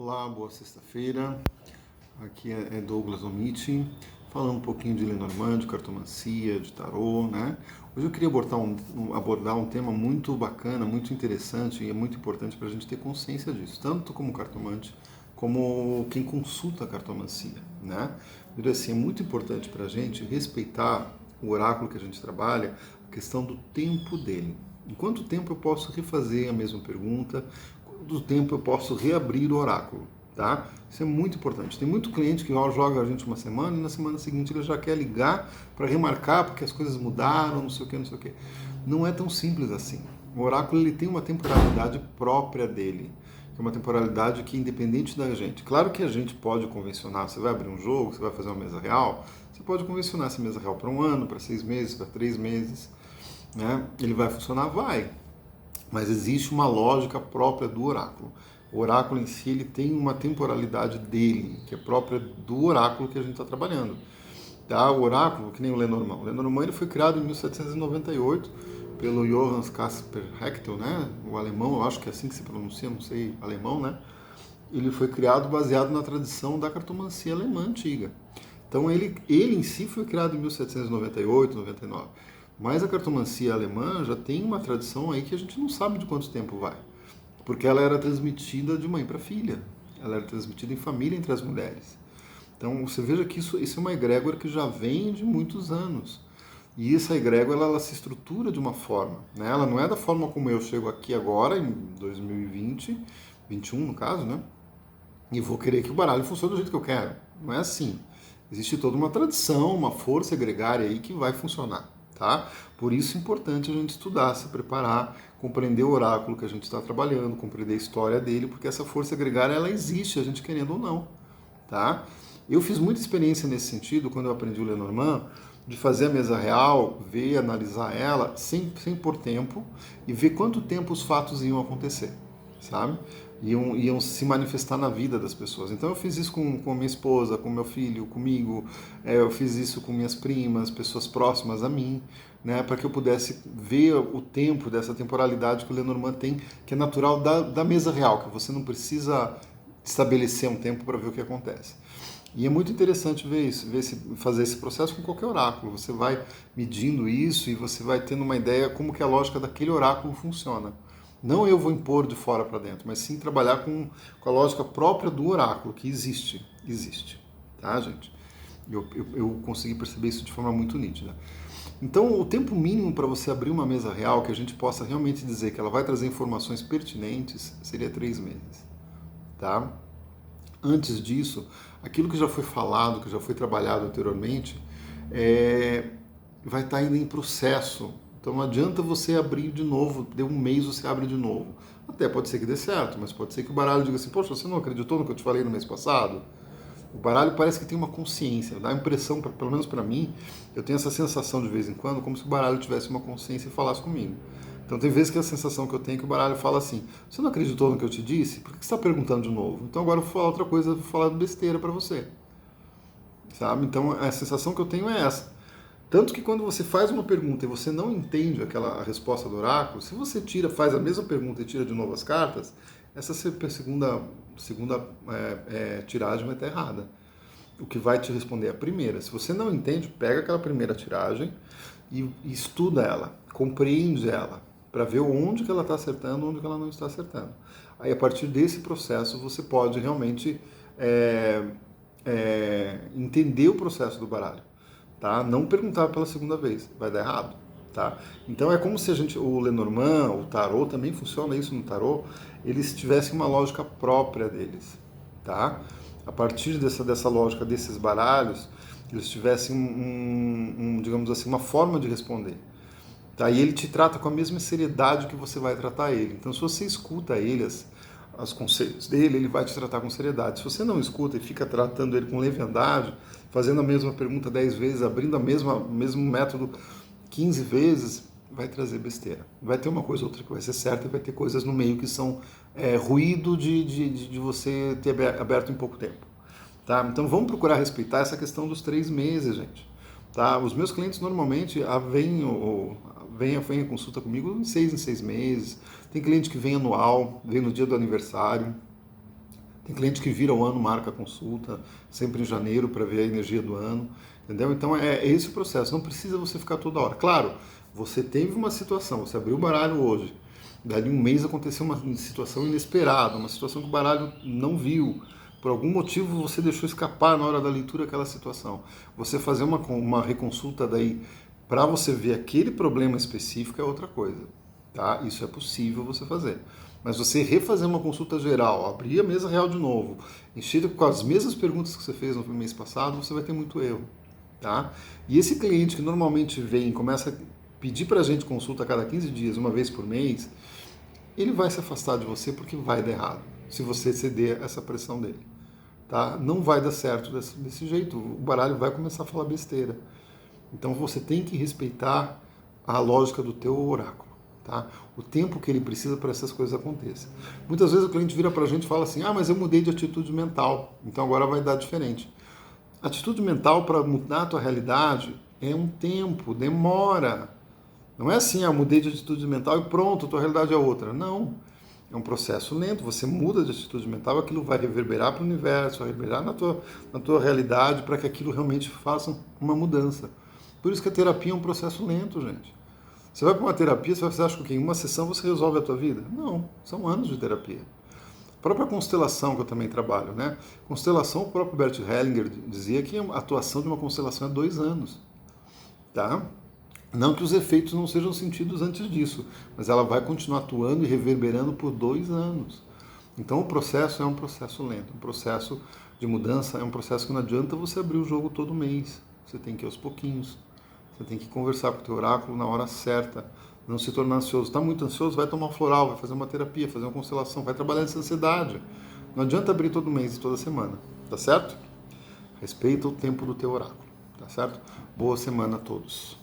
Olá, boa sexta-feira. Aqui é Douglas Omiti, falando um pouquinho de Lenormand, de cartomancia, de tarô, né? Hoje eu queria abordar um tema muito bacana, muito interessante e é muito importante para a gente ter consciência disso, tanto como cartomante, como quem consulta a cartomancia, né? Eu diria assim, é muito importante para a gente respeitar o oráculo que a gente trabalha, a questão do tempo dele. Em quanto tempo eu posso refazer a mesma pergunta? Quanto tempo eu posso reabrir o oráculo? Tá? Isso é muito importante. Tem muito cliente que joga a gente uma semana e na semana seguinte ele já quer ligar para remarcar porque as coisas mudaram, não sei o que, não sei o que. Não é tão simples assim. O oráculo ele tem uma temporalidade própria dele, que é uma temporalidade que é independente da gente. Claro que a gente pode convencionar, você vai abrir um jogo, você vai fazer uma mesa real, você pode convencionar essa mesa real para um ano, para 6 meses, para 3 meses, né? Ele vai funcionar? Vai. Mas existe uma lógica própria do oráculo. O oráculo em si ele tem uma temporalidade dele, que é própria do oráculo que a gente está trabalhando. Tá? O oráculo, que nem o Lenormand. O Lenormand ele foi criado em 1798 pelo Johannes Caspar Hechtel, né? O alemão, eu acho que é assim que se pronuncia, não sei alemão, né? Ele foi criado baseado na tradição da cartomancia alemã antiga. Então ele em si foi criado em 1798, 99. Mas a cartomancia alemã já tem uma tradição aí que a gente não sabe de quanto tempo vai. Porque ela era transmitida de mãe para filha. Ela era transmitida em família entre as mulheres. Então você veja que isso é uma egrégora que já vem de muitos anos. E essa egrégora ela se estrutura de uma forma. Né? Ela não é da forma como eu chego aqui agora, em 2020, 21 no caso, né? E vou querer que o baralho funcione do jeito que eu quero. Não é assim. Existe toda uma tradição, uma força gregária aí que vai funcionar, tá? Por isso é importante a gente estudar, se preparar, compreender o oráculo que a gente está trabalhando, compreender a história dele, porque essa força gregária ela existe, a gente querendo ou não, tá? Eu fiz muita experiência nesse sentido quando eu aprendi o Lenormand, de fazer a mesa real, ver, analisar ela, sem pôr tempo, e ver quanto tempo os fatos iam acontecer, sabe? Iam se manifestar na vida das pessoas. Então eu fiz isso com minha esposa, com meu filho, comigo, eu fiz isso com minhas primas, pessoas próximas a mim, né, para que eu pudesse ver o tempo dessa temporalidade que o Lenormand tem, que é natural da mesa real, que você não precisa estabelecer um tempo para ver o que acontece. E é muito interessante ver isso, fazer esse processo com qualquer oráculo. Você vai medindo isso e você vai tendo uma ideia como que a lógica daquele oráculo funciona. Não eu vou impor de fora para dentro, mas sim trabalhar com a lógica própria do oráculo, que existe. Existe. Tá, gente? Eu consegui perceber isso de forma muito nítida. Então, o tempo mínimo para você abrir uma mesa real, que a gente possa realmente dizer que ela vai trazer informações pertinentes, seria 3 meses. Tá? Antes disso, aquilo que já foi falado, que já foi trabalhado anteriormente, vai estar ainda em processo. Então não adianta você abrir de novo, deu um mês você abre de novo. Até pode ser que dê certo, mas pode ser que o baralho diga assim, poxa, você não acreditou no que eu te falei no mês passado? O baralho parece que tem uma consciência, dá a impressão, pelo menos para mim, eu tenho essa sensação de vez em quando, como se o baralho tivesse uma consciência e falasse comigo. Então tem vezes que a sensação que eu tenho é que o baralho fala assim, você não acreditou no que eu te disse? Por que você está perguntando de novo? Então agora eu vou falar outra coisa, vou falar besteira para você. Sabe? Então a sensação que eu tenho é essa. Tanto que quando você faz uma pergunta e você não entende a resposta do oráculo, se você faz a mesma pergunta e tira de novo as cartas, essa segunda tiragem vai estar errada. O que vai te responder é a primeira. Se você não entende, pega aquela primeira tiragem e estuda ela, compreende ela, para ver onde que ela está acertando, onde que ela não está acertando. Aí, a partir desse processo, você pode realmente entender o processo do baralho. Tá? Não perguntar pela segunda vez, vai dar errado. Tá? Então é como se o Lenormand, o tarô, também funciona isso no tarô, eles tivessem uma lógica própria deles. Tá? A partir dessa lógica desses baralhos, eles tivessem digamos assim, uma forma de responder. Tá? E ele te trata com a mesma seriedade que você vai tratar ele. Então, se você escuta ele, os conselhos dele, ele vai te tratar com seriedade. Se você não escuta e fica tratando ele com leviandade, fazendo a mesma pergunta 10 vezes, abrindo o mesmo método 15 vezes, vai trazer besteira. Vai ter uma coisa ou outra que vai ser certa e vai ter coisas no meio que são ruído de você ter aberto em pouco tempo. Tá? Então vamos procurar respeitar essa questão dos 3 meses, gente. Tá? Os meus clientes normalmente vem a consulta comigo em 6 meses. Tem cliente que vem anual, vem no dia do aniversário. Tem cliente que vira o ano, marca a consulta, sempre em janeiro para ver a energia do ano, entendeu? Então é esse o processo, não precisa você ficar toda hora. Claro, você teve uma situação, você abriu o baralho hoje, dali um mês aconteceu uma situação inesperada, uma situação que o baralho não viu, por algum motivo você deixou escapar na hora da leitura aquela situação. Você fazer uma reconsulta daí para você ver aquele problema específico é outra coisa, tá? Isso é possível você fazer. Mas você refazer uma consulta geral, abrir a mesa real de novo, encher com as mesmas perguntas que você fez no mês passado, você vai ter muito erro, tá? E esse cliente que normalmente vem e começa a pedir pra gente consulta a cada 15 dias, uma vez por mês, ele vai se afastar de você porque vai dar errado, se você ceder essa pressão dele, tá? Não vai dar certo desse jeito, o baralho vai começar a falar besteira. Então você tem que respeitar a lógica do teu oráculo. Tá? O tempo que ele precisa para essas coisas aconteçam. Muitas vezes o cliente vira para a gente e fala assim, mas eu mudei de atitude mental, então agora vai dar diferente. Atitude mental para mudar a tua realidade é um tempo, demora. Não é assim, mudei de atitude mental e pronto, a tua realidade é outra. Não. É um processo lento, você muda de atitude mental, aquilo vai reverberar para o universo, vai reverberar na tua realidade para que aquilo realmente faça uma mudança. Por isso que a terapia é um processo lento, gente. Você vai para uma terapia, você acha que em uma sessão você resolve a tua vida? Não, são anos de terapia. A própria constelação que eu também trabalho, né? Constelação, o próprio Bert Hellinger dizia que a atuação de uma constelação é 2 anos, tá? Não que os efeitos não sejam sentidos antes disso, mas ela vai continuar atuando e reverberando por 2 anos. Então o processo é um processo lento, um processo de mudança, é um processo que não adianta você abrir o jogo todo mês. Você tem que ir aos pouquinhos. Você tem que conversar com o teu oráculo na hora certa, não se tornar ansioso. Está muito ansioso? Vai tomar um floral, vai fazer uma terapia, fazer uma constelação, vai trabalhar nessa ansiedade. Não adianta abrir todo mês e toda semana, tá certo? Respeita o tempo do teu oráculo, tá certo? Boa semana a todos.